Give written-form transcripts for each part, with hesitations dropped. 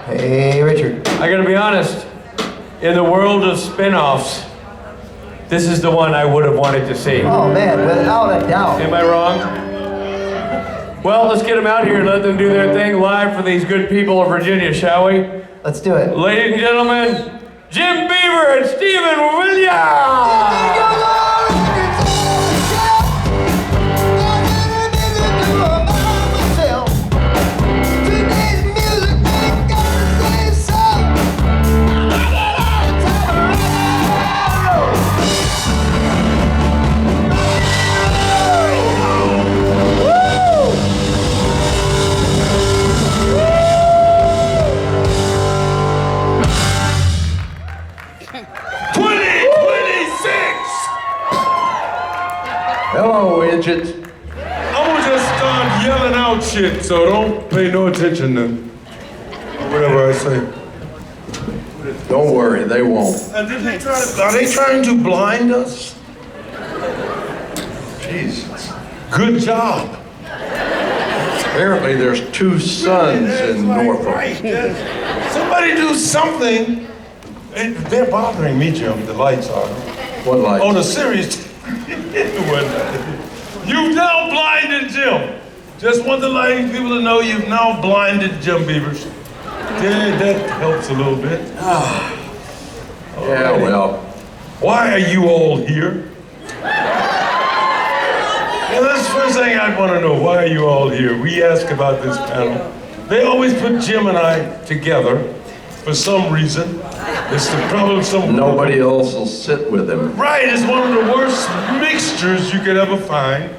Hey, Richard. I gotta be honest, in the world of spin-offs, this is the one I would have wanted to see. Oh man, without a doubt. Am I wrong? Well, let's get them out here and let them do their thing live for these good people of Virginia, shall we? Let's do it. Ladies and gentlemen, Jim Beaver and Stephen Williams! Hello, idiots. I'm gonna just start yelling out shit, so don't pay no attention to whatever I say. Don't worry, they won't. Are they trying to blind us? Jesus. Good job. Apparently there's 2 suns in Norfolk. Right. Somebody do something. They're bothering me, Jim. The lights are. What light? On a serious. You've now blinded Jim. Just want the lighting people to know you've now blinded Jim Beavers. Yeah, that helps a little bit. Yeah, well. Why are you all here? Well, that's the first thing I'd want to know. Why are you all here? We ask about this panel. They always put Jim and I together for some reason. It's the problem. Nobody else will sit with him. Right, it's one of the worst mixtures you could ever find.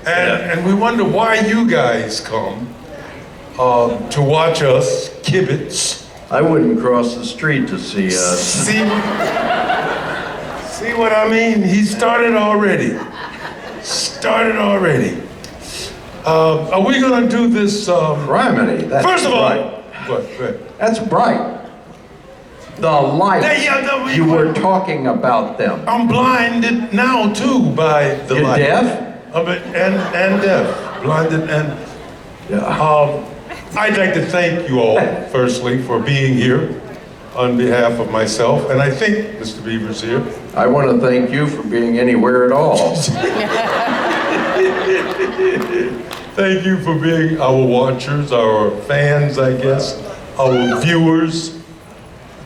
And we wonder why you guys come to watch us kibitz. I wouldn't cross the street to see us. See what I mean? He started already. Are we gonna do this? Remedy. That's First of all, bright. what? That's bright. The light. You were talking about them. I'm blinded now too by the You're light. deaf? And deaf. Blinded and. Yeah. I'd like to thank you all, firstly, for being here on behalf of myself, and I think Mr. Beaver's here. I want to thank you for being anywhere at all. Thank you for being our watchers, our fans, I guess, our viewers.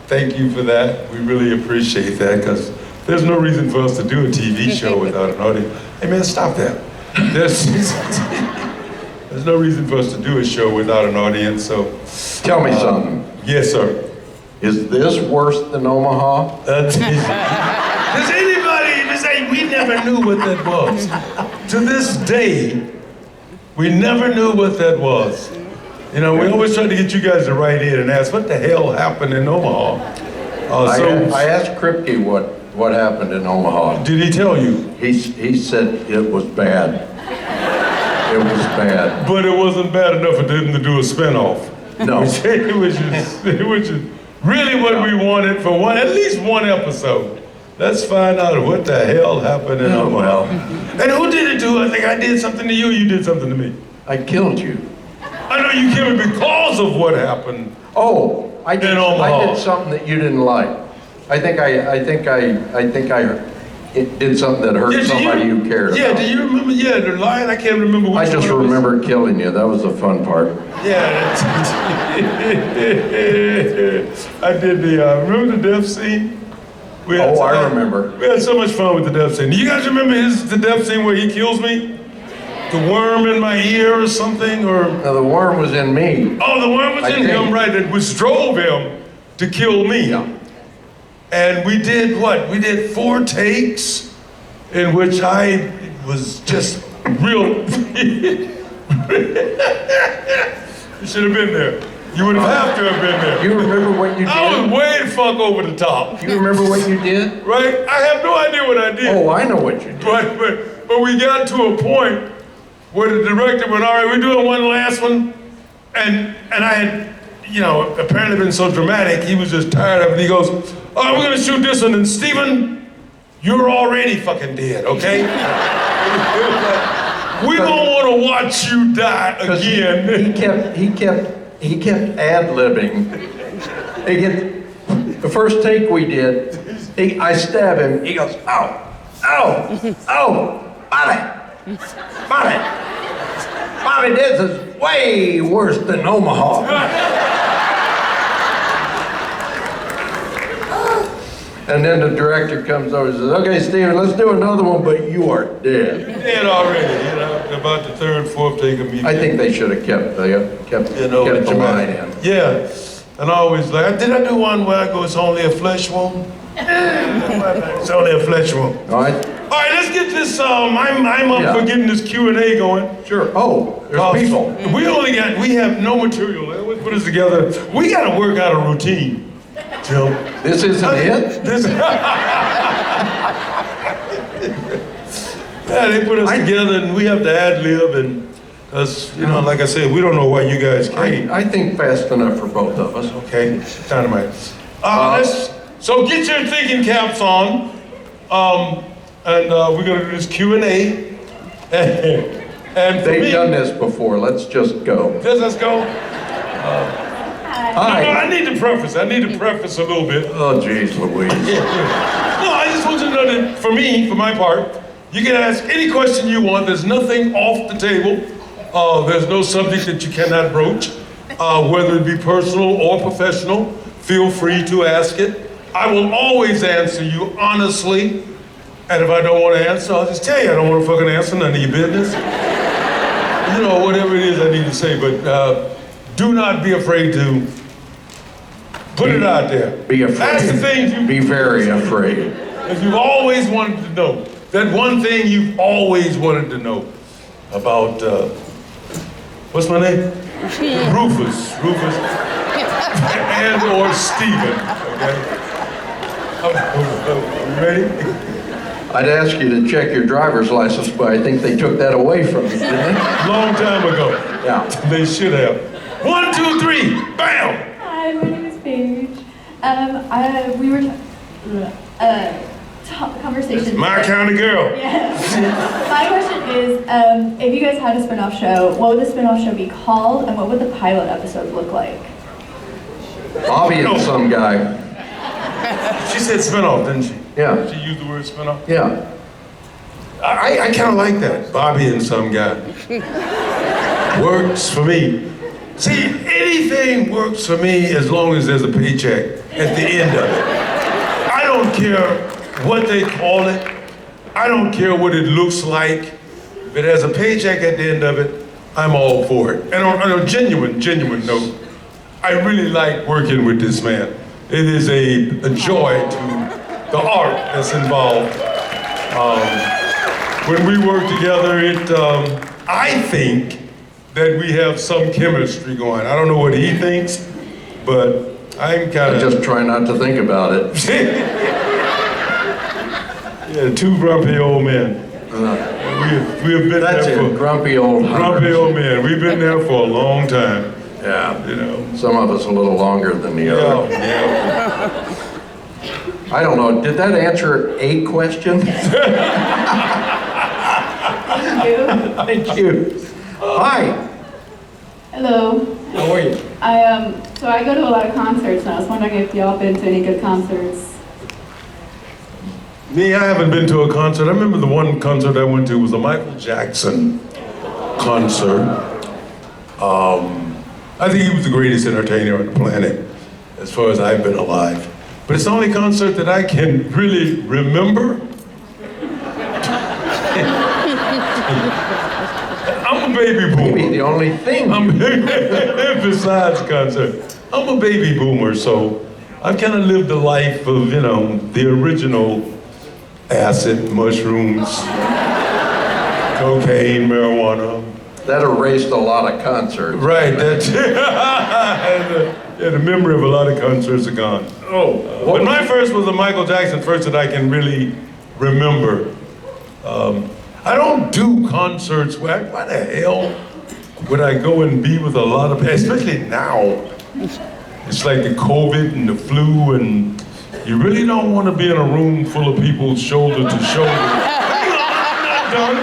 Thank you for that. We really appreciate that, because there's no reason for us to do a TV show without an audience. Hey man, stop that. There's no reason for us to do a show without an audience, so. Tell me something. Yes, sir. Is this worse than Omaha? Does anybody even say we never knew what that was? To this day, we never knew what that was. You know, we always try to get you guys to write in and ask, what the hell happened in Omaha? I asked Kripke what happened in Omaha. Did he tell you? He said it was bad. It was bad. But it wasn't bad enough for them to do a spinoff. No. It was just really what we wanted for at least one episode. Let's find out what the hell happened in Omaha. Well. And who did it to? I think I did something to you, you did something to me. I killed you. I know you killed me because of what happened. Oh, I did Omaha. something that you didn't like. I think I did something that hurt somebody you cared about. Yeah, do you remember? Yeah, the line, I can't remember which I just one it was. remember killing you. That was the fun part. Yeah, I did remember the death scene? I remember. We had so much fun with the death scene. Do you guys remember the death scene where he kills me? The worm in my ear or something, or? No, the worm was in me. Oh, the worm was in him, right, which drove him to kill me. Yeah. And we did what? We did 4 takes in which I was just real. You should have been there. You would have to have been there. You remember what you did? I was way the fuck over the top. You remember what you did? Right? I have no idea what I did. Oh, I know what you did. But we got to a point where the director went, all right, we're doing one last one. And I had, apparently been so dramatic, he was just tired of it. He goes, all right, we're gonna shoot this one. And Stephen, you're already fucking dead, okay? We don't want to watch you die again. He kept he kept ad-libbing. The first take we did, I stab him, he goes, ow, ow, ow, Bobby, Bobby, Bobby, this is way worse than Omaha. And then the director comes over and says, okay, Steven, let's do another one, but you are dead. Dead already, you know, about the third, fourth take of me. I think they should have kept the line in. Yeah, and I always like, did I do one where I go, it's only a flesh wound? It's only a flesh wound. All right. All right, let's get this, I'm up for getting this Q&A going. Sure. Oh, there's people. We have no material. Let's put this together. We got to work out a routine. Joe. This isn't it? Yeah, they put us together and we have to ad-lib and, you know, like I said, we don't know why you guys came. I think fast enough for both of us. Okay, dynamite. So get your thinking caps on, and we're gonna do this Q&A. And They've done this before, let's just go. Let's go. Hi. No, I need to preface a little bit. Oh, geez, Louise. Yeah. No, I just want you to know that for me, for my part, you can ask any question you want. There's nothing off the table. There's no subject that you cannot broach, whether it be personal or professional. Feel free to ask it. I will always answer you honestly. And if I don't want to answer, I'll just tell you I don't want to fucking answer none of your business. You know, whatever it is I need to say, but do not be afraid to put it out there. Be afraid. Ask the things you... Be very afraid. If you've always wanted to know, that one thing you've always wanted to know about, what's my name? Rufus. And or Steven, okay? You ready? I'd ask you to check your driver's license, but I think they took that away from you, didn't they? Long time ago. Yeah. They should have. 1, 2, 3, bam! Hi, my name is Paige. We were conversation. My kind of girl. Yes. My question is, if you guys had a spin-off show, what would the spin-off show be called, and what would the pilot episode look like? Bobby and some guy. She said spinoff, didn't she? Yeah. She used the word spinoff? Yeah. I kind of like that. Bobby and some guy. Works for me. See, anything works for me as long as there's a paycheck at the end of it. I don't care what they call it. I don't care what it looks like. If it has a paycheck at the end of it, I'm all for it. And on a genuine note, I really like working with this man. It is a joy to the art that's involved. When we work together, I think that we have some chemistry going. I don't know what he thinks, but I'm kind of... Just try not to think about it. Yeah, two grumpy old men. We have been That's there it, grumpy old hunters. Grumpy old men. We've been there for a long time. Yeah. You know. Some of us a little longer than the other. Yeah. I don't know, did that answer a question? Thank you. Hi. Hello. How are you? So I go to a lot of concerts, and I was wondering if y'all been to any good concerts. Me, I haven't been to a concert. I remember the one concert I went to was a Michael Jackson concert. I think he was the greatest entertainer on the planet, as far as I've been alive. But it's the only concert that I can really remember. I'm a baby boomer. Maybe the only thing. Besides concert, I'm a baby boomer, so I've kind of lived a life of, you know, the original acid, mushrooms, cocaine, marijuana. That erased a lot of concerts. Right, that's the memory of a lot of concerts are gone. But my first was the Michael Jackson first that I can really remember. I don't do concerts. Why the hell would I go and be with a lot of, especially now. It's like the COVID and the flu, and you really don't want to be in a room full of people shoulder to shoulder. I'm not done.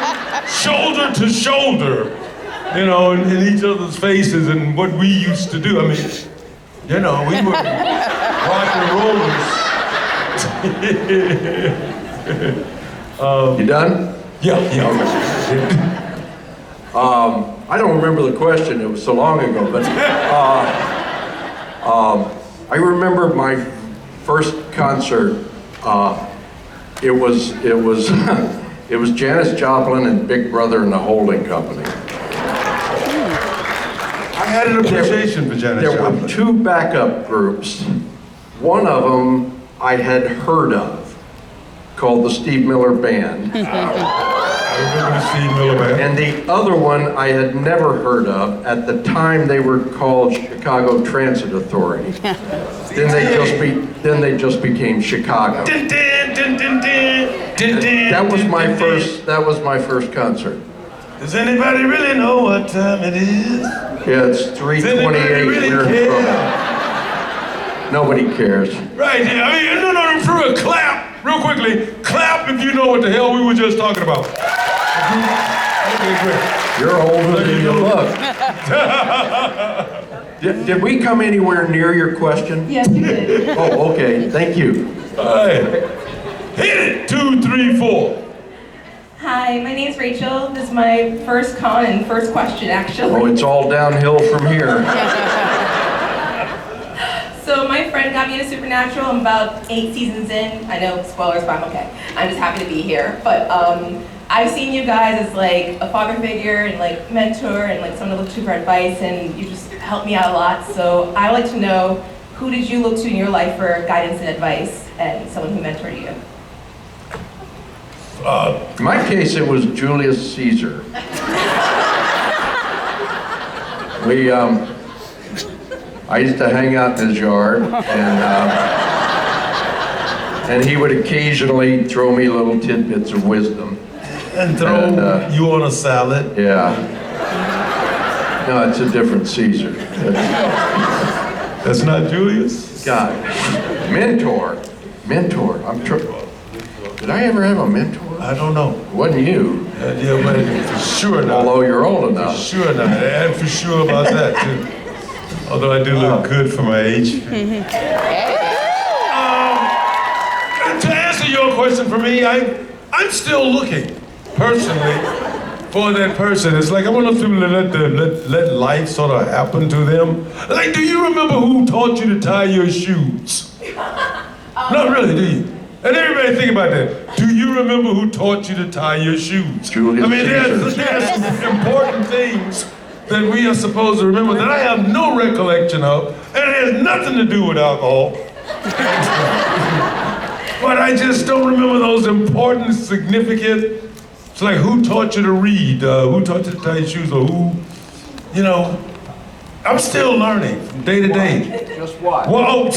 Shoulder to shoulder. you know, in each other's faces and what we used to do. I mean, you know, we were rock and rollers. You done? Yeah. I don't remember the question, it was so long ago, but I remember my first concert. It was it was Janis Joplin and Big Brother and the Holding Company. I had an appreciation for Janis There Joplin. were two backup groups. One of them I had heard of, called the Steve Miller Band. I remember the Steve Miller Band. And the other one I had never heard of. At the time they were called Chicago Transit Authority. Then they just became Chicago. That was my first concert. Does anybody really know what time it is? Yeah, it's 3:28. Really We're in care? trouble. Nobody cares. Right, yeah, I mean, no, for a clap, real quickly, clap if you know what the hell we were just talking about. Okay, great. You're older than you look. Did we come anywhere near your question? Yes, you did. Oh, okay. Thank you. All right. Hit it, 2, 3, 4. Hi, my name's Rachel. This is my first con and first question, actually. Oh, it's all downhill from here. So my friend got me into Supernatural. I'm about 8 seasons in. I know, spoilers, but I'm okay. I'm just happy to be here. But I've seen you guys as like a father figure and like mentor and like someone to look to for advice, and you just helped me out a lot. So I would like to know, who did you look to in your life for guidance and advice, and someone who mentored you? In my case, it was Julius Caesar. I used to hang out in his yard, and he would occasionally throw me little tidbits of wisdom. And throw you on a salad. Yeah. No, it's a different Caesar. That's not Julius? God, mentor. Did I ever have a mentor? I don't know. It wasn't you. Yeah, but for sure not. Although you're old For enough. sure not. And for sure about that, too. Although I do look good for my age. To answer your question for me, I'm still looking, personally, for that person. It's like I want those people to let life sort of happen to them. Like, do you remember who taught you to tie your shoes? Not really, do you? And everybody think about that. Do you remember who taught you to tie your shoes? Julius I mean, Caesar. there's some important things that we are supposed to remember that I have no recollection of, and it has nothing to do with alcohol. But I just don't remember those important, significant. It's like, who taught you to read? Who taught you to tie your shoes? Or who, you know, I'm still learning from day to day. Just what? Whoa.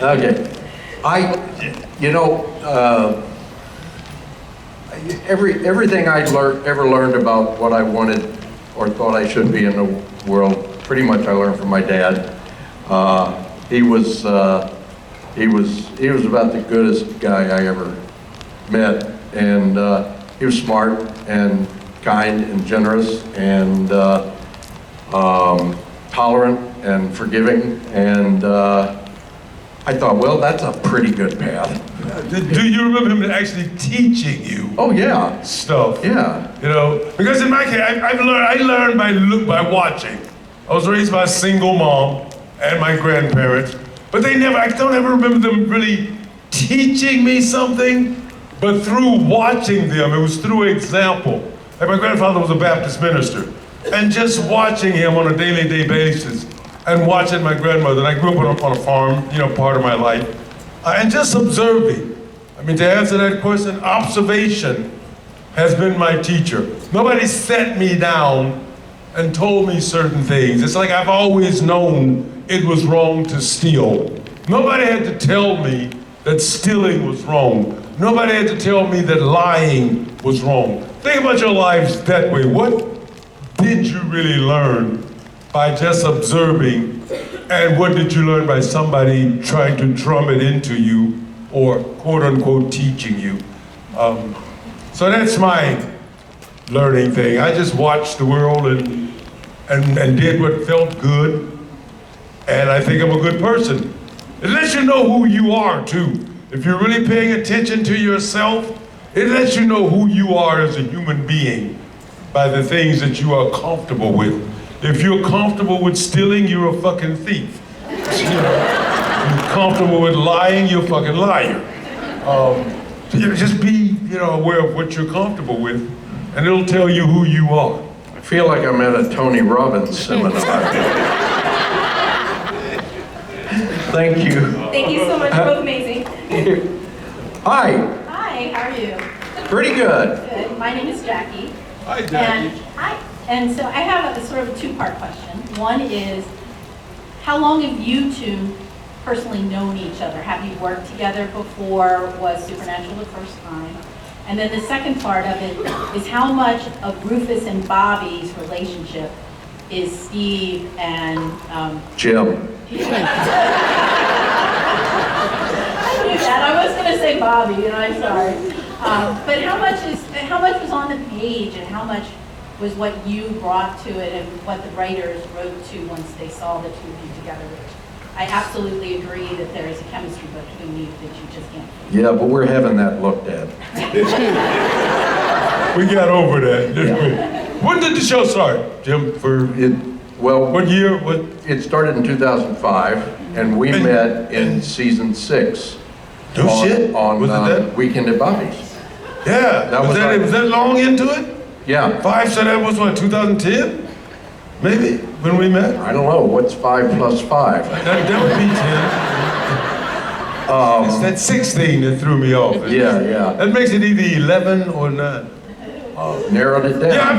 Okay. Everything I ever learned about what I wanted or thought I should be in the world, pretty much I learned from my dad. He was about the goodest guy I ever met, and he was smart and kind and generous and tolerant and forgiving, and I thought, well, that's a pretty good path. Do you remember him actually teaching you Oh yeah, stuff? yeah. You know, because in my case, I learned by watching. I was raised by a single mom and my grandparents, but I don't ever remember them really teaching me something, but through watching them, it was through example. Like my grandfather was a Baptist minister, and just watching him on a daily basis, and watching my grandmother, and I grew up on a farm, you know, part of my life, and just observing. I mean, to answer that question, observation has been my teacher. Nobody set me down and told me certain things. It's like I've always known it was wrong to steal. Nobody had to tell me that stealing was wrong. Nobody had to tell me that lying was wrong. Think about your lives that way. What did you really learn by just observing, and what did you learn by somebody trying to drum it into you or quote unquote teaching you? So that's my learning thing. I just watched the world and did what felt good. And I think I'm a good person. It lets you know who you are too. If you're really paying attention to yourself, it lets you know who you are as a human being by the things that you are comfortable with. If you're comfortable with stealing, you're a fucking thief. You're comfortable with lying, you're a fucking liar. Just be, aware of what you're comfortable with, and it'll tell you who you are. I feel like I'm at a Tony Robbins seminar. Thank you. Thank you so much, you're both amazing. Hi. Hi, how are you? Pretty good. Good. My name is Jackie. Hi, Jackie. And so I have a sort of a two-part question. One is, how long have you two personally known each other? Have you worked together before? Was Supernatural the first time? And then the second part of it is how much of Rufus and Bobby's relationship is Steve and Jim. I knew that. I was going to say Bobby, and I'm sorry. But how much was on the page, and how much was what you brought to it, and what the writers wrote to once they saw the two of you together? I absolutely agree that there is a chemistry between you that you just can't. Yeah, but we're having that looked at. We got over that, didn't we? When did the show start, Jim? What year? It started in 2005, and we met in season 6. No shit? On Was it that? Weekend at Bobby's. Yeah. Was that long into it? Yeah. 5, so that was what, 2010? Maybe, when we met? I don't know, what's 5 plus 5? That would be 10. It's that 16 that threw me off. Yeah. That makes it either 11 or 9. Narrowed it down. Yeah,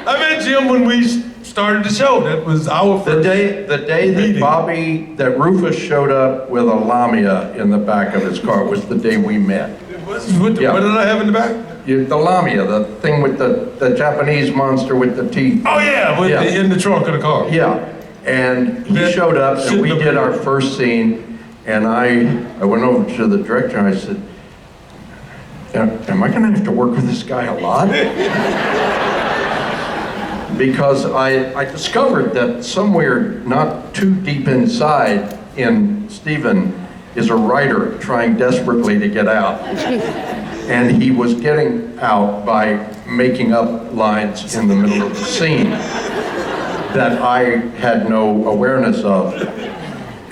I met Jim when we started the show. That was our first The day meeting. that Rufus showed up with a Lamia in the back of his car was the day we met. What did I have in the back? The Lamia, the thing with the Japanese monster with the teeth. Oh yeah, in the trunk of the car. Yeah, and he showed up and we did our first scene, and I went over to the director and I said, am I gonna have to work with this guy a lot? Because I discovered that somewhere not too deep inside in Stephen is a writer trying desperately to get out. And he was getting out by making up lines in the middle of the scene that I had no awareness of.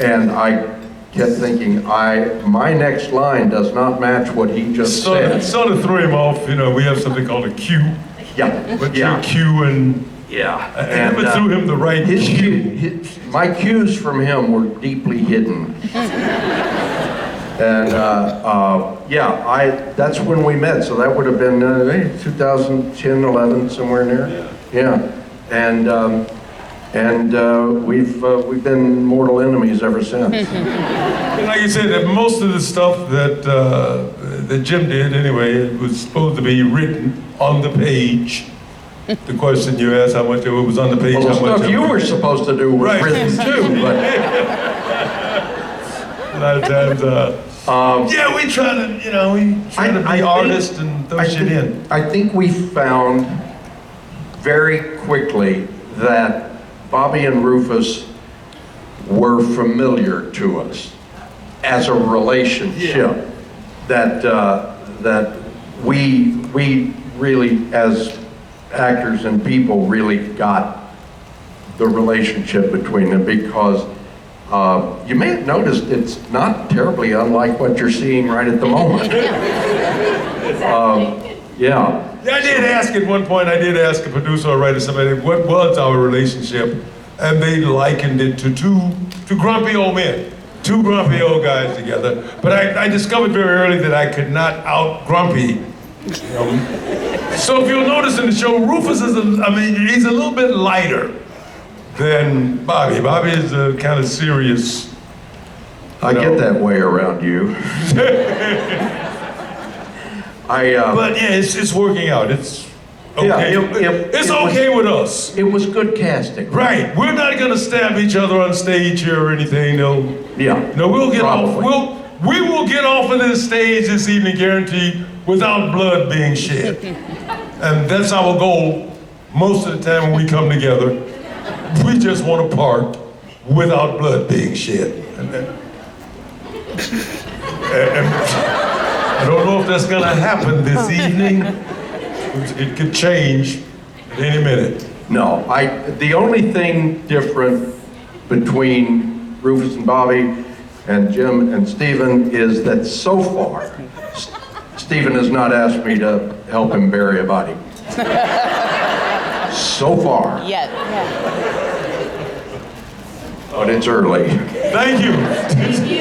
And I kept thinking, my next line does not match what he just said. Sort of threw him off, we have something called a cue. Yeah. But your cue and... Yeah. I never threw him the right cue. My cues from him were deeply hidden. And that's when we met. So that would have been 2010, 11, somewhere in there. Yeah. And we've been mortal enemies ever since. Like you said, most of the stuff that Jim did anyway, it was supposed to be written on the page. The question you asked, how much it was on the page, Well, the how much stuff you were supposed to do was written too, but... A lot of times, we try to, be artists and throw shit in. I think we found very quickly that Bobby and Rufus were familiar to us as a relationship. That we really, as actors and people, really got the relationship between them, because you may have noticed it's not terribly unlike what you're seeing right at the moment. Yeah. I did ask at one point, I did ask a producer or writer, somebody, what was our relationship? And they likened it to two grumpy old men, two grumpy old guys together. But I discovered very early that I could not out grumpy. So if you'll notice in the show, Rufus is, he's a little bit lighter than Bobby. Bobby is a kind of serious. I get that way around you. But yeah, it's working out. It's okay. It's okay with us. It was good casting. Right. We're not gonna stab each other on stage here or anything. No, we'll get off. We will get off of this stage this evening, guaranteed, without blood being shed. And that's our goal most of the time when we come together. We just want to part without blood being shed. And I don't know if that's gonna happen this evening. It could change at any minute. No, the only thing different between Rufus and Bobby and Jim and Stephen is that so far, Stephen has not asked me to help him bury a body. So far. Yet. But it's early. Thank you. Thank you.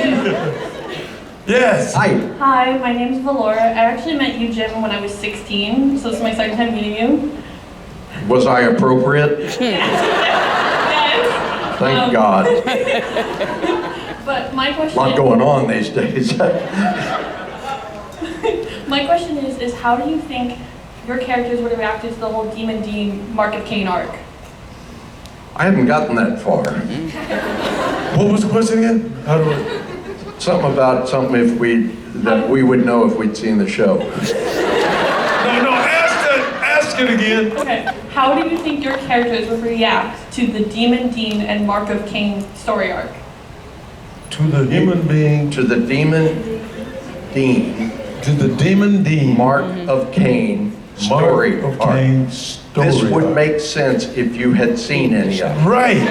Yes. Hi. Hi, my name's Valora. I actually met you, Jim, when I was 16, so this is my second time meeting you. Was I appropriate? Yes. Thank God. But my A question lot going on these days. my question is how do you think your characters would have reacted to the whole Demon Dean Mark of Cain arc? I haven't gotten that far. What was the question again? How do I? Something about something that we would know if we'd seen the show. No, ask it again. Okay, how do you think your characters would react to the Demon Dean and Mark of Cain story arc? To the human being. To the Demon Dean. To the Demon Dean. Mark of Cain story Mark of arc. Cain story This would arc. make sense if you had seen any of it. Right.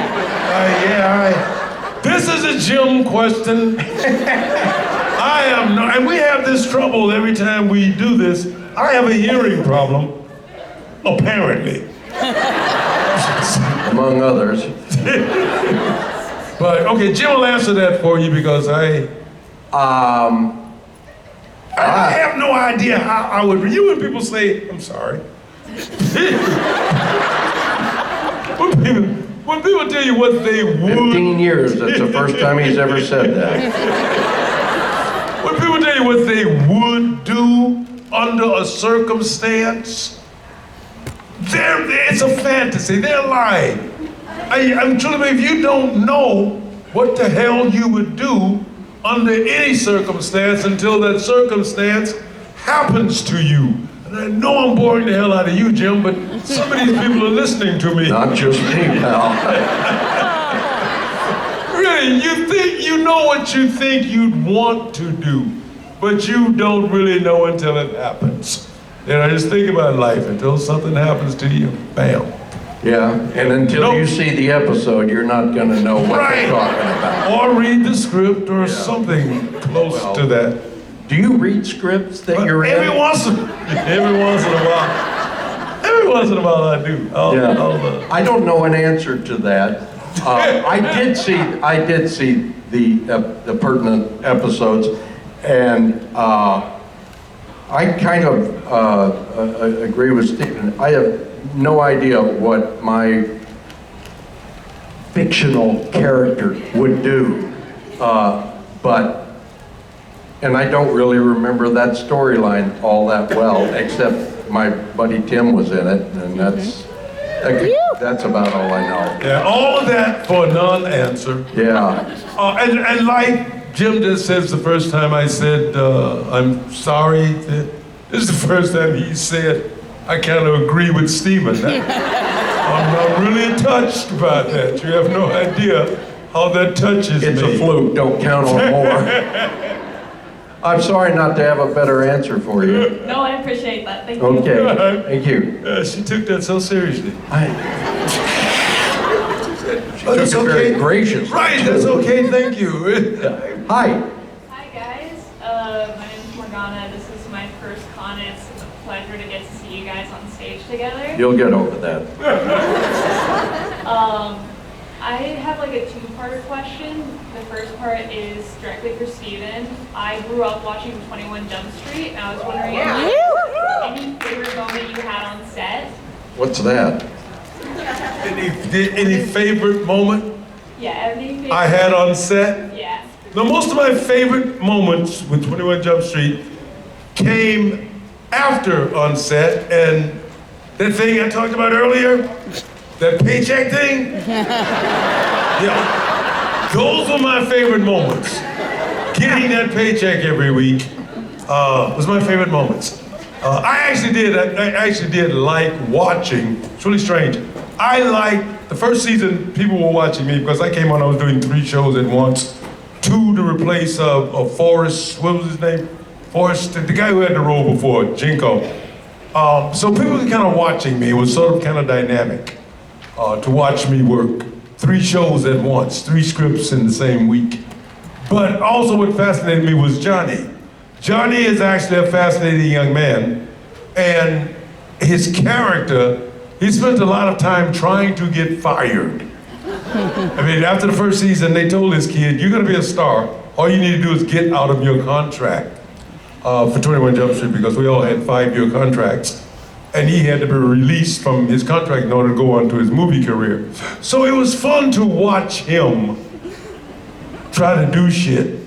This is a Jim question. And we have this trouble every time we do this. I have a hearing problem, apparently. Among others. But, okay, Jim will answer that for you because I have no idea how I would, when people say, I'm sorry. When people tell you what they would. 15 years, that's the first time he's ever said that. When people tell you what they would do under a circumstance, it's a fantasy, they're lying. I'm truly, if you don't know what the hell you would do under any circumstance until that circumstance happens to you. And I know I'm boring the hell out of you, Jim, but some of these people are listening to me. Not just me, pal. Really, you know what you think you'd want to do, but you don't really know until it happens. And I just think about life until something happens to you, bam. Yeah, and until you see the episode, you're not going to know what they're talking about. Or read the script or something close to that. Do you read scripts that you're in? Every once in a while I do. I don't know an answer to that. I did see the pertinent episodes, and I kind of agree with Stephen. I have no idea what my fictional character would do, and I don't really remember that storyline all that well, except my buddy Tim was in it, and that's about all I know. Yeah, all of that for a non-answer. Yeah. And like Jim just says the first time I said, I'm sorry, this is the first time he said, I kind of agree with Stephen. I'm really touched about that. You have no idea how that touches me. It's a fluke, don't count on more. I'm sorry not to have a better answer for you. No, I appreciate that. Thank you. Okay, thank you. She took that so seriously. She took it very graciously. Right, that's okay, thank you. Hi. Hi guys, my name is Morgana. This is my first con. It's a pleasure to get to see you guys on stage together. You'll get over that. I have like a two-parter question. The first part is directly for Steven. I grew up watching 21 Jump Street, and I was wondering any favorite moment you had on set? What's that? Any favorite moment Yeah, any favorite I had on set? Yeah. Now, most of my favorite moments with 21 Jump Street came after on set, and that thing I talked about earlier, that paycheck thing, yeah, those were my favorite moments. Getting that paycheck every week was my favorite moments. I actually did like watching. It's really strange. I liked the first season. People were watching me because I came on. I was doing 3 shows at once, 2 to replace Forrest. What was his name? Forrest, the guy who had the role before, Jinko. So people were kind of watching me. It was sort of kind of dynamic to watch me work 3 shows at once, 3 scripts in the same week. But also what fascinated me was Johnny. Johnny is actually a fascinating young man, and his character, he spent a lot of time trying to get fired. I mean, after the first season, they told this kid, you're gonna be a star. All you need to do is get out of your contract for 21 Jump Street, because we all had 5-year contracts. And he had to be released from his contract in order to go on to his movie career. So it was fun to watch him try to do shit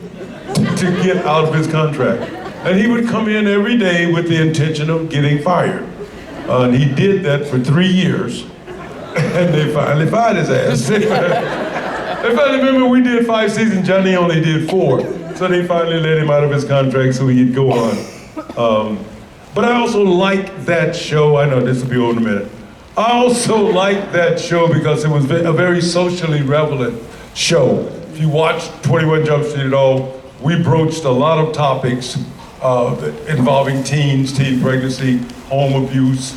to get out of his contract. And he would come in every day with the intention of getting fired. And he did that for 3 years. And they finally fired his ass. They finally, remember, we did 5 seasons, Johnny only did 4. So they finally let him out of his contract so he could go on. But I also liked that show. I know this will be over in a minute. I also liked that show because it was a very socially relevant show. If you watch 21 Jump Street at all, we broached a lot of topics involving teens, teen pregnancy, home abuse,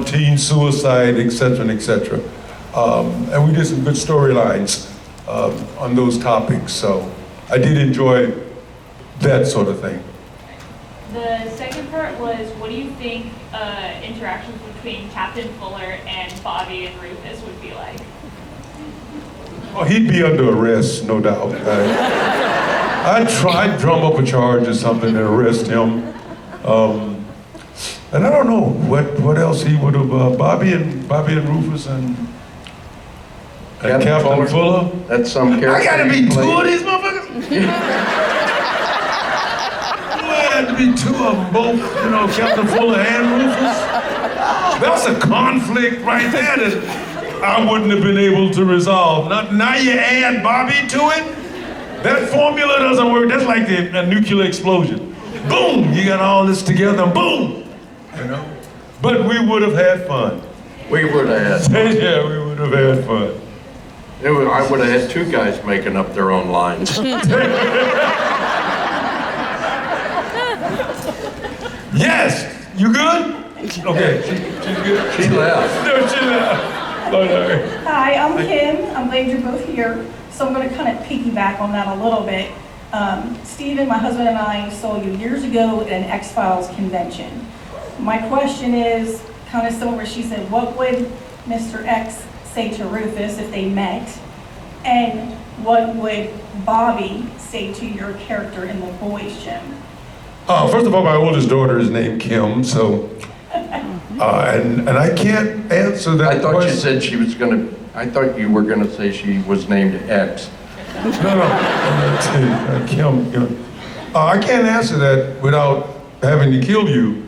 teen suicide, et cetera, et cetera. And we did some good storylines on those topics. So I did enjoy that sort of thing. The second part was, what do you think interactions between Captain Fuller and Bobby and Rufus would be like? Oh, he'd be under arrest, no doubt. I'd drum up a charge or something and arrest him. And I don't know what else he would have. Bobby and Rufus and Captain Fuller. That's some character. I gotta be 2 of these motherfuckers. I had to be 2 of them, both, Captain Fuller and Rufus. That's a conflict right there that I wouldn't have been able to resolve. Now you add Bobby to it? That formula doesn't work. That's like a nuclear explosion. Boom! You got all this together, boom! But we would have had fun. We would have had. Yeah, we would have had fun. I would have had 2 guys making up their own lines. Yes! You good? Okay, she's good. She left. No, she left. Oh, no. Hi, I'm Kim. I'm glad you're both here. So I'm going to kind of piggyback on that a little bit. Steven, my husband, and I saw you years ago at an X-Files convention. My question is kind of similar. She said, what would Mr. X say to Rufus if they met? And what would Bobby say to your character in the boys' gym? First of all, my oldest daughter is named Kim, so, and I can't answer that question. I thought you said she was gonna, I thought you were gonna say she was named X. No, Kim. I can't answer that without having to kill you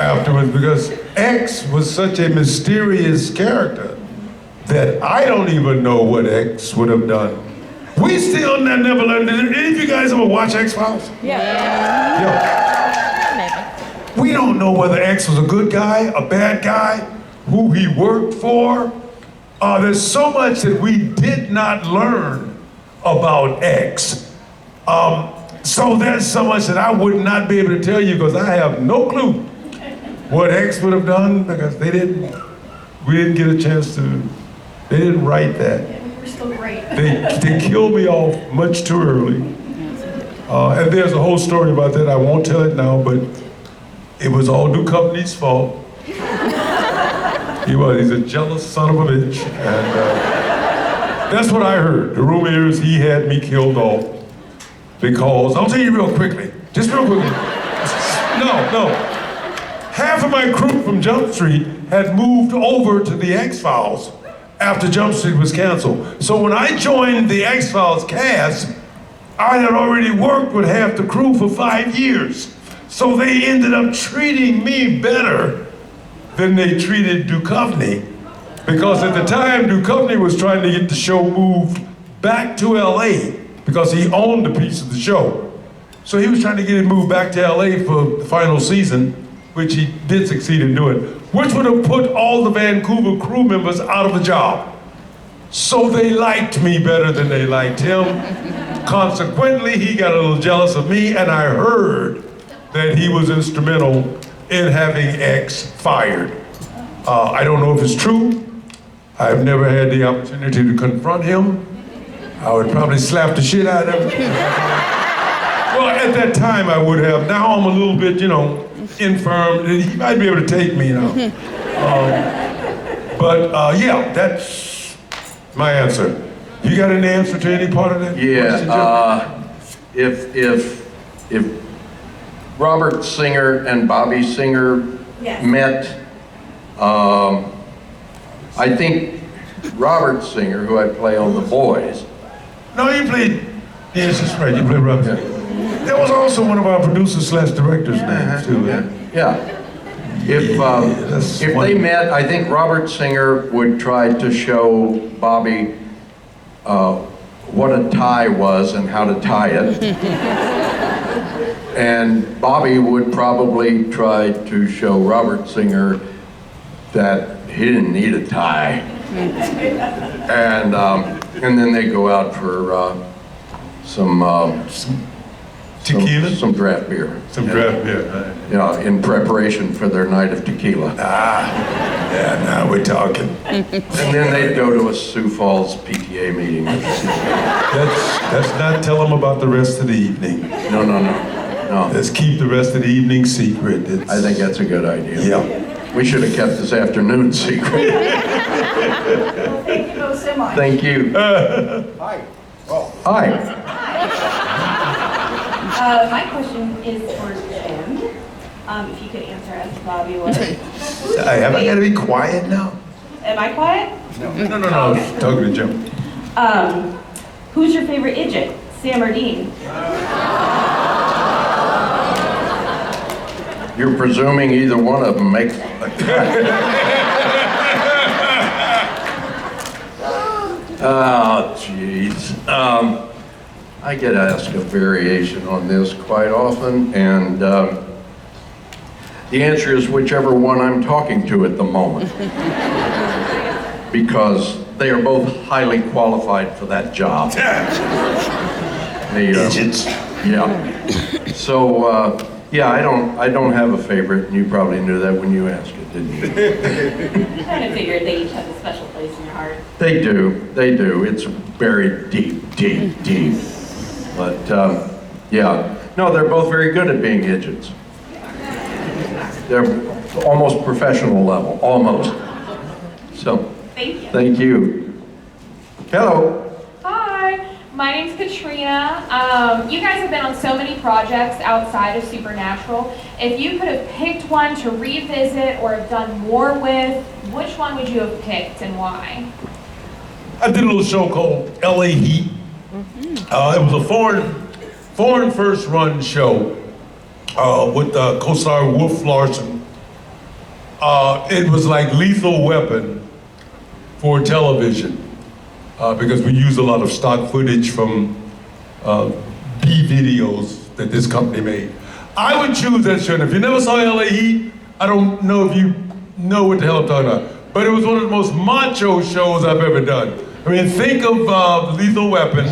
afterwards, because X was such a mysterious character that I don't even know what X would have done. We still never learned. Did any of you guys ever watch X-Files? Yeah. We don't know whether X was a good guy, a bad guy, who he worked for. There's so much that we did not learn about X. So there's so much that I would not be able to tell you, because I have no clue what X would have done, because we didn't get a chance to, they didn't write that. We're still great. They killed me off much too early. And there's a whole story about that. I won't tell it now, but it was all Duchovny's fault. He's a jealous son of a bitch. And that's what I heard. The rumor is he had me killed off because, I'll tell you real quickly, just real quickly. No. Half of my crew from Jump Street had moved over to the X-Files after Jump Street was canceled. So when I joined the X-Files cast, I had already worked with half the crew for 5 years. So they ended up treating me better than they treated Duchovny. Because at the time, Duchovny was trying to get the show moved back to LA because he owned a piece of the show. So he was trying to get him moved back to LA for the final season, which he did succeed in doing, which would have put all the Vancouver crew members out of a job. So they liked me better than they liked him. Consequently, he got a little jealous of me, and I heard that he was instrumental in having X fired. I don't know if it's true. I've never had the opportunity to confront him. I would probably slap the shit out of him. Well, at that time I would have. Now I'm a little bit, infirm. He might be able to take me now. Yeah, that's my answer. You got an answer to any part of that? Yeah, if Robert Singer and Bobby Singer met, I think Robert Singer, who I play on The Boys. No, you played, yes, that's right, you played Robert Singer. That was also one of our producers / directors' names too. Yeah. If they met, I think Robert Singer would try to show Bobby what a tie was and how to tie it. And Bobby would probably try to show Robert Singer that he didn't need a tie. And then they go out for some tequila? Some draft beer. Some draft beer, right. In preparation for their night of tequila. Yeah, now we're talking. And then they'd go to a Sioux Falls PTA meeting. Let's not tell them about the rest of the evening. No. Let's keep the rest of the evening secret. I think that's a good idea. Yeah. We should have kept this afternoon secret. Well, thank you both so much. Thank you. Hi. Hi. My question is for Jim. If you could answer as Bobby was. Have I got to be quiet now? Am I quiet? No. Okay. Talking to Jim. Who's your favorite idiot, Sam or Dean? You're presuming either one of them makes a cut. Oh, jeez. I get asked a variation on this quite often, and the answer is whichever one I'm talking to at the moment. Because they are both highly qualified for that job. Agents. Yeah. So, I don't have a favorite, and you probably knew that when you asked it, didn't you? I kind of figured they each have a special place in your heart. They do. It's buried deep. But, no, they're both very good at being idiots. They're almost professional level, almost. So, thank you. Thank you. Hello. Hi, my name's Katrina. You guys have been on so many projects outside of Supernatural. If you could have picked one to revisit or have done more with, which one would you have picked and why? I did a little show called LA Heat. It was a foreign first run show with co-star Wolf Larson. It was like Lethal Weapon for television because we used a lot of stock footage from B videos that this company made. I would choose that show. And if you never saw LA Heat, I don't know if you know what the hell I'm talking about. But it was one of the most macho shows I've ever done. I mean, think of Lethal Weapon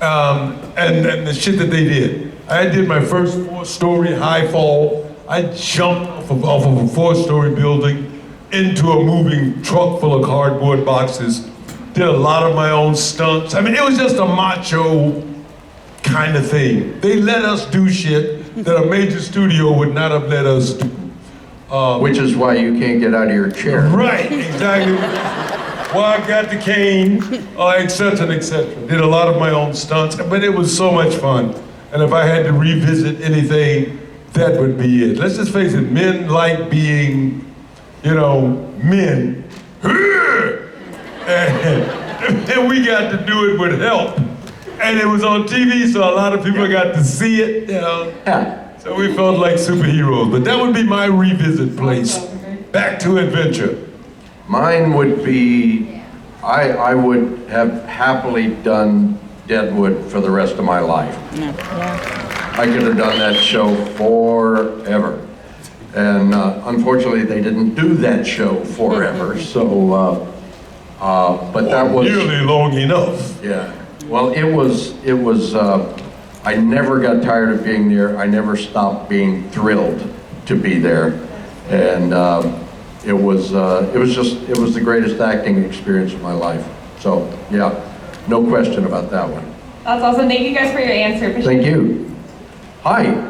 and the shit that they did. I did my first 4-story high fall. I jumped off of a 4-story building into a moving truck full of cardboard boxes. Did a lot of my own stunts. I mean, it was just a macho kind of thing. They let us do shit that a major studio would not have let us do. Which is why you can't get out of your chair. Right, exactly. Well, I got the cane, et cetera, et cetera. Did a lot of my own stunts, but it was so much fun. And if I had to revisit anything, that would be it. Let's just face it, men like being, men. And we got to do it with help. And it was on TV, so a lot of people got to see it, Yeah. So we felt like superheroes. But that would be my revisit place. Back to adventure. Mine would be, I would have happily done Deadwood for the rest of my life. I could have done that show forever. And unfortunately, they didn't do that show forever, so, but that was... Nearly long enough. Yeah, well, it was, I never got tired of being there. I never stopped being thrilled to be there. And it was the greatest acting experience of my life. So, yeah, no question about that one. That's awesome. Thank you guys for your answer. Thank you. Hi.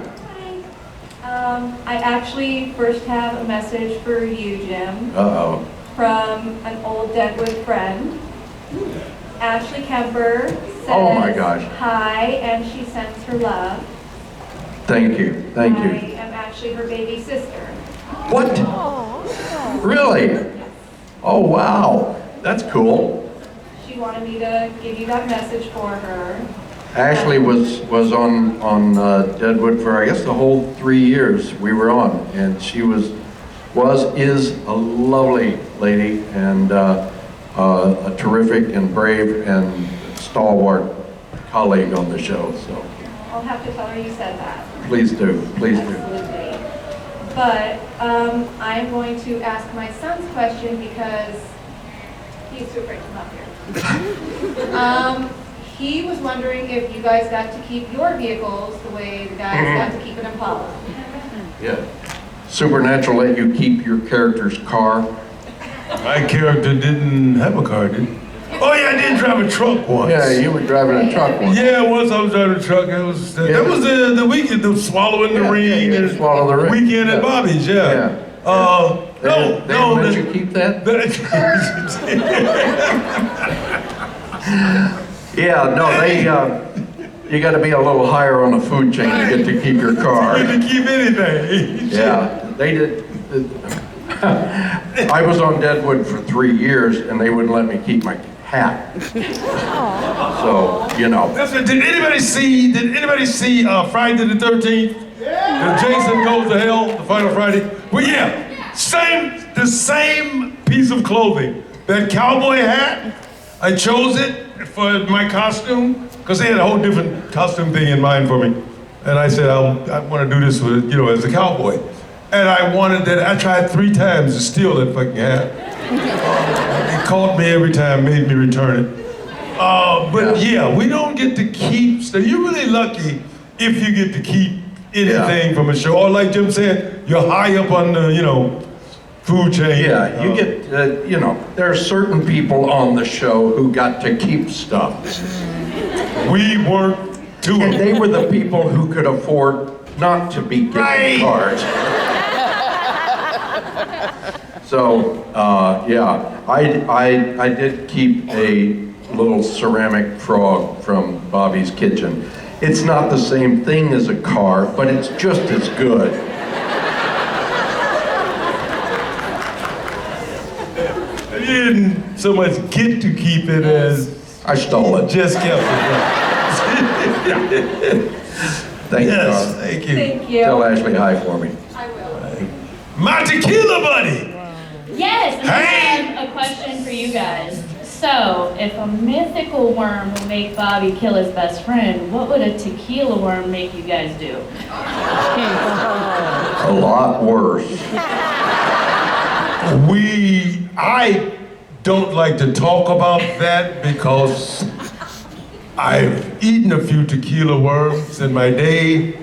I actually first have a message for you, Jim, Uh-oh. from an old Deadwood friend. Ashley Kemper says Oh my gosh. hi, and she sends her love. Thank you. Thank I you. am actually her baby sister. What? Really? Oh, wow. That's cool. She wanted me to give you that message for her. Ashley was on Deadwood for, I guess, the whole 3 years we were on, and she is a lovely lady and a terrific and brave and stalwart colleague on the show. So I'll have to tell her you said that. please do, please do. Absolutely. But I'm going to ask my son's question because he's too afraid to come up here. He was wondering if you guys got to keep your vehicles the way the guys got to keep an Impala. Yeah. Supernatural let you keep your character's car. My character didn't have a car, did he? Oh yeah, I did drive a truck once. Yeah, you were driving a truck once. Yeah, once I was driving a truck. That was the weekend, the swallowing the ring yeah, and swallow the ring. Weekend at Bobby's. Yeah. They let you keep that? Yeah, no, you got to be a little higher on the food chain to get to keep your car. You get to keep anything. Yeah, they did. I was on Deadwood for 3 years, and they wouldn't let me keep my hat. So, you know. That's what, did anybody see Friday the 13th? When Jason Goes to Hell, the final Friday? Well, yeah, the same piece of clothing. That cowboy hat, I chose it for my costume, because they had a whole different costume thing in mind for me. And I said, I want to do this with, as a cowboy. And I wanted that. I tried 3 times to steal that fucking hat. It caught me every time, made me return it. But yeah, we don't get to keep stuff. You're really lucky if you get to keep anything from a show. Or like Jim said, you're high up on the, food chain. Yeah, you get, there are certain people on the show who got to keep stuff. We weren't too. And they were the people who could afford not to be given cars. So, yeah, I did keep a little ceramic frog from Bobby's Kitchen. It's not the same thing as a car, but it's just as good. You didn't so much get to keep it as I stole it. Just kept it. Thank you. Yes, thank you. Thank you. Tell Ashley hi for me. I will. My tequila buddy. Yes, and Hey! I have a question for you guys. So, if a mythical worm will make Bobby kill his best friend, what would a tequila worm make you guys do? A lot worse. I don't like to talk about that because I've eaten a few tequila worms in my day,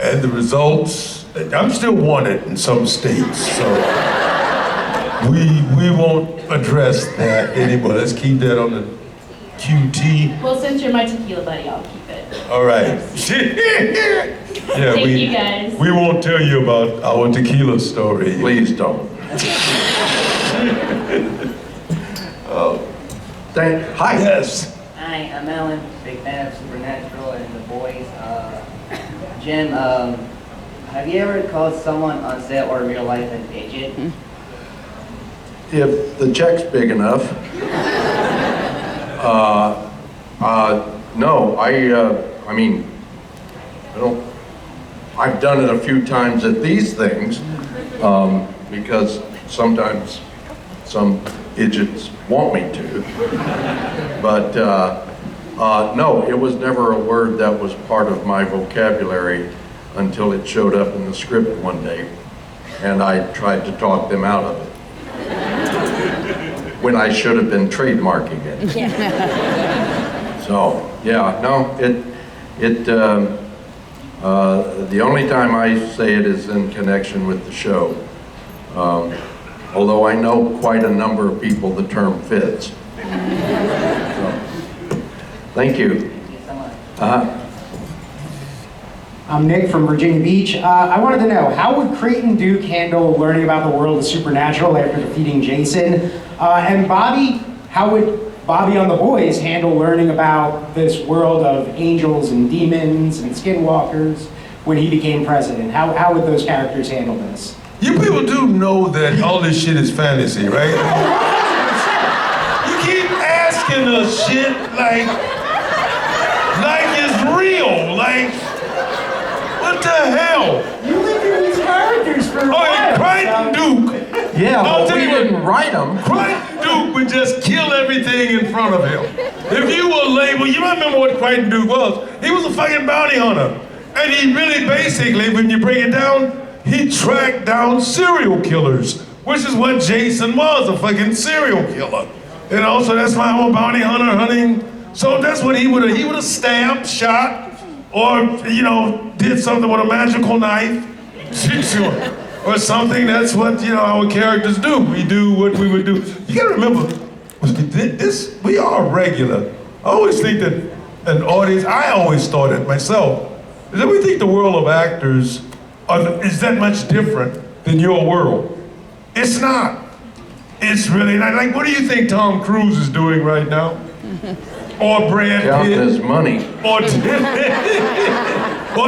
and the results, I'm still wanted in some states, so we won't address that anymore. Let's keep that on the QT. Well, since you're my tequila buddy, I'll keep it. All right. Yeah, Thank you guys. We won't tell you about our tequila story. Please don't. Hi. Yes. Hi, I'm Alan, big fan of Supernatural and The Boys. Jim, have you ever called someone on set or in real life an idiot? If the check's big enough. No, I mean, I've done it a few times at these things, because sometimes some idiots want me to. But No, it was never a word that was part of my vocabulary until it showed up in the script one day, and I tried to talk them out of it. When I should have been trademarking it. So, yeah, no, the only time I say it is in connection with the show. Although I know quite a number of people the term fits. So, thank you. I'm Nick from Virginia Beach. I wanted to know, how would Creighton Duke handle learning about the world of supernatural after defeating Jason? And Bobby, how would Bobby on The Boys handle learning about this world of angels and demons and skinwalkers when he became president? How would those characters handle this? You people do know that all this shit is fantasy, right? You keep asking us shit like it's real, like, what the hell? You lived in these characters for a while. Oh, Crichton Duke. Yeah, but we didn't write them. Crichton Duke would just kill everything in front of him. If you were labeled, you might remember what Crichton Duke was. He was a fucking bounty hunter. And he really basically, when you break it down, he tracked down serial killers, which is what Jason was, a fucking serial killer. You know, so that's my whole bounty hunter hunting. So that's what he would have stabbed, shot, or, you know, did something with a magical knife, or something. That's what, you know, our characters do. We do what we would do. You gotta remember, we are regular. I always think that an audience, I always thought it myself, is that we think the world of actors is that much different than your world. It's not. It's really not. Like, what do you think Tom Cruise is doing right now? Or Brad Pitt? Counting his money. Or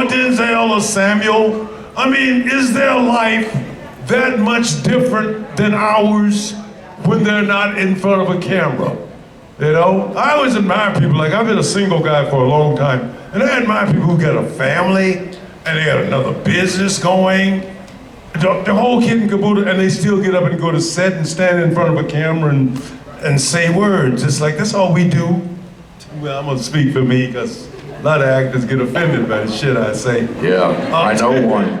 Denzel or Samuel? I mean, is their life that much different than ours when they're not in front of a camera? You know? I always admire people, like, I've been a single guy for a long time, and I admire people who got a family, and they got another business going, the whole kit and caboodle, and they still get up and go to set and stand in front of a camera and say words. It's like, that's all we do. Well, I'm gonna speak for me, because a lot of actors get offended by the shit I say. Yeah, I know one.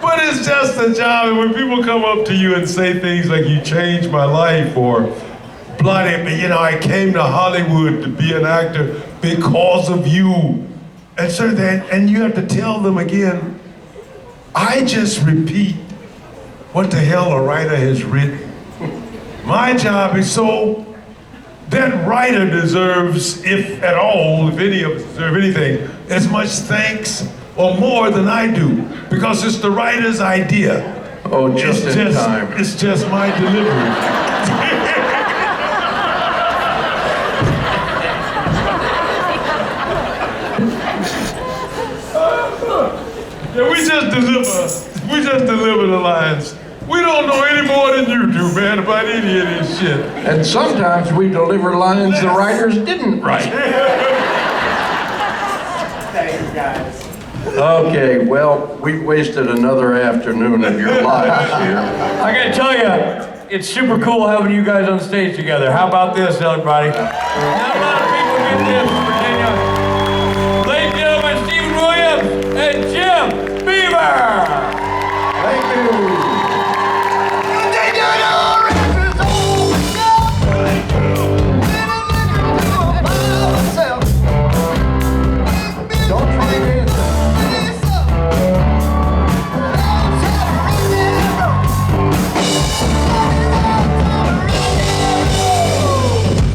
But it's just a job, and when people come up to you and say things like, you changed my life, or bloody, you know, I came to Hollywood to be an actor because of you, and so and you have to tell them again, I just repeat what the hell a writer has written. My job is so that writer deserves, if at all, if any of us deserve anything, as much thanks or more than I do, because it's the writer's idea. Oh, just in time. It's just my delivery. Yeah, we just deliver the lines. We don't know any more than you do, man, about any of this shit. And sometimes we deliver lines the writers didn't write. Thanks, guys. Okay, well, we wasted another afternoon of your lives here. I gotta tell you, it's super cool having you guys on stage together. How about this, everybody? Not a lot of people get this in Virginia. Ladies and gentlemen, Stephen Williams and Jim Beaver. Thank you.